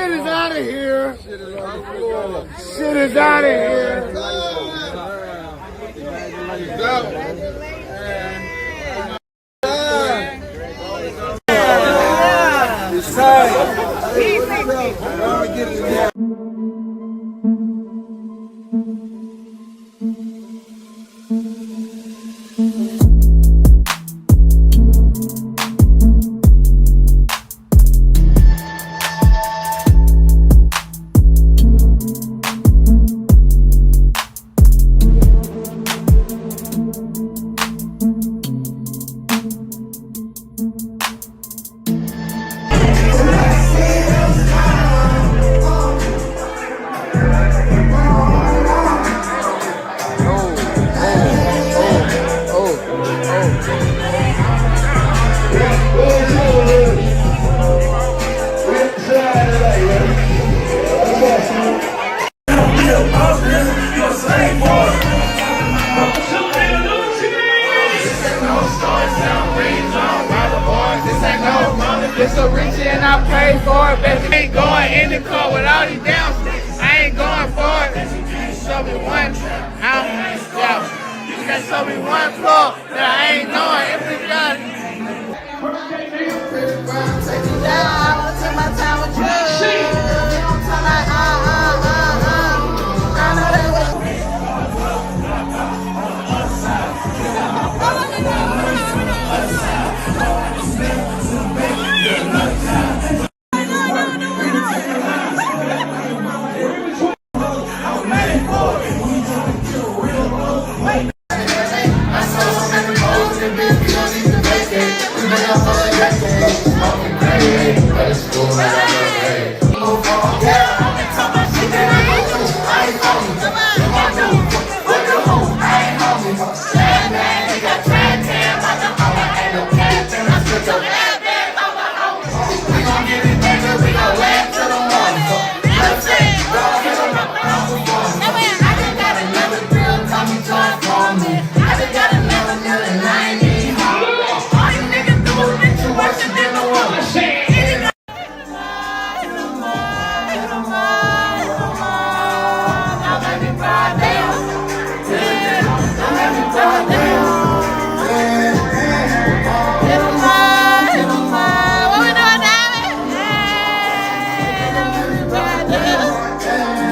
Shit is out of here. Shit is out of here. It's time. It's so rich and I pay for it, baby. I ain't going in the car with all these damn sticks. I ain't going for it. You show me one, you can show me one club that I ain't knowing if it's done. Take you down, I wanna take my time with you. You don't talk like I know that was.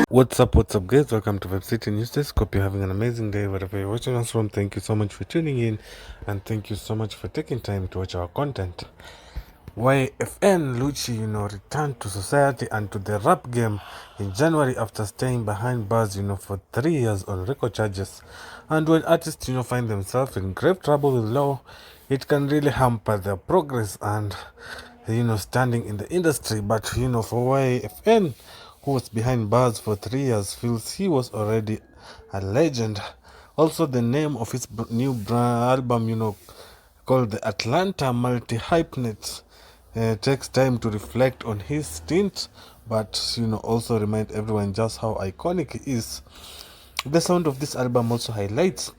What's up guys, welcome to Web City News Desk. Hope you're having an amazing day wherever you're watching us from. Thank you so much for tuning in, and thank you so much for taking time to watch our content. YFN LUCCI, returned to society and to the rap game in January after staying behind bars, for 3 years on record charges. And when artists, find themselves in grave trouble with law, it can really hamper their progress and, standing in the industry. But, for YFN, who was behind bars for 3 years, feels he was already a legend. Also, the name of his new album, called the Atlanta Multi-Hypnate, takes time to reflect on his stint, but also remind everyone just how iconic he is. The sound of this album also highlights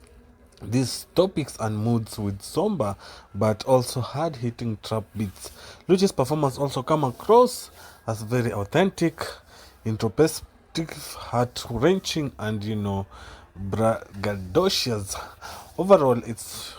these topics and moods with somber but also hard-hitting trap beats. Lucci's performance also come across as very authentic, introspective, heart-wrenching, and braggadocious. Overall, it's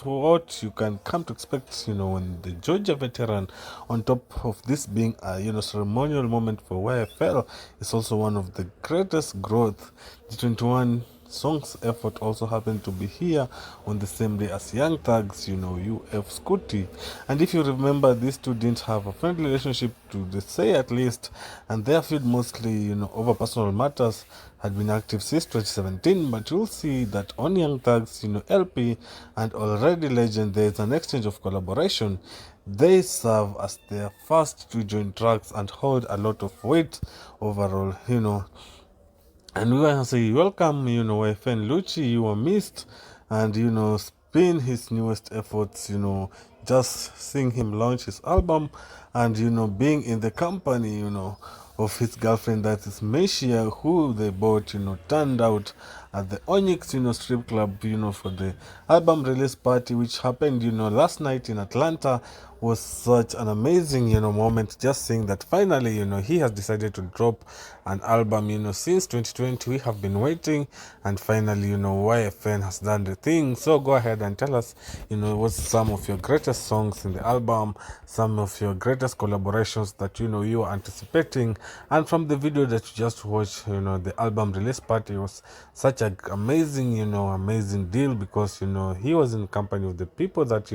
what you can come to expect, when the Georgia veteran, on top of this being a ceremonial moment for YFL, is also one of the greatest growth. The 21 songs effort also happened to be here on the same day as Young Thugs, UF Scooty. And if you remember, these two didn't have a friendly relationship, to the say at least, and their feud, mostly over personal matters, had been active since 2017. But you'll see that on Young Thugs LP and Already Legend, there is an exchange of collaboration. They serve as their first two joint tracks and hold a lot of weight overall, And we want to say welcome, YFN LUCCI. You were missed, and spin his newest efforts, just seeing him launch his album, and being in the company, of his girlfriend, that is Meshia, who they both turned out at the Onyx, strip club, for the album release party, which happened, last night in Atlanta. Was such an amazing, moment, just seeing that finally, he has decided to drop an album. Since 2020 we have been waiting, and finally, YFN has done the thing. So go ahead and tell us, what's some of your greatest songs in the album, some of your greatest collaborations that you are anticipating. And from the video that you just watched, the album release party was such an amazing, amazing deal, because he was in company of the people that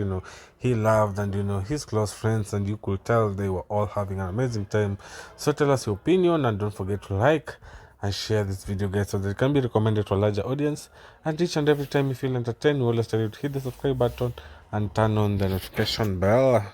he loved, and his close friends, and you could tell they were all having an amazing time. So tell us your opinion, and don't forget to like and share this video, guys, so that it can be recommended to a larger audience. And each and every time you feel entertained, we always tell you to hit the subscribe button and turn on the notification bell.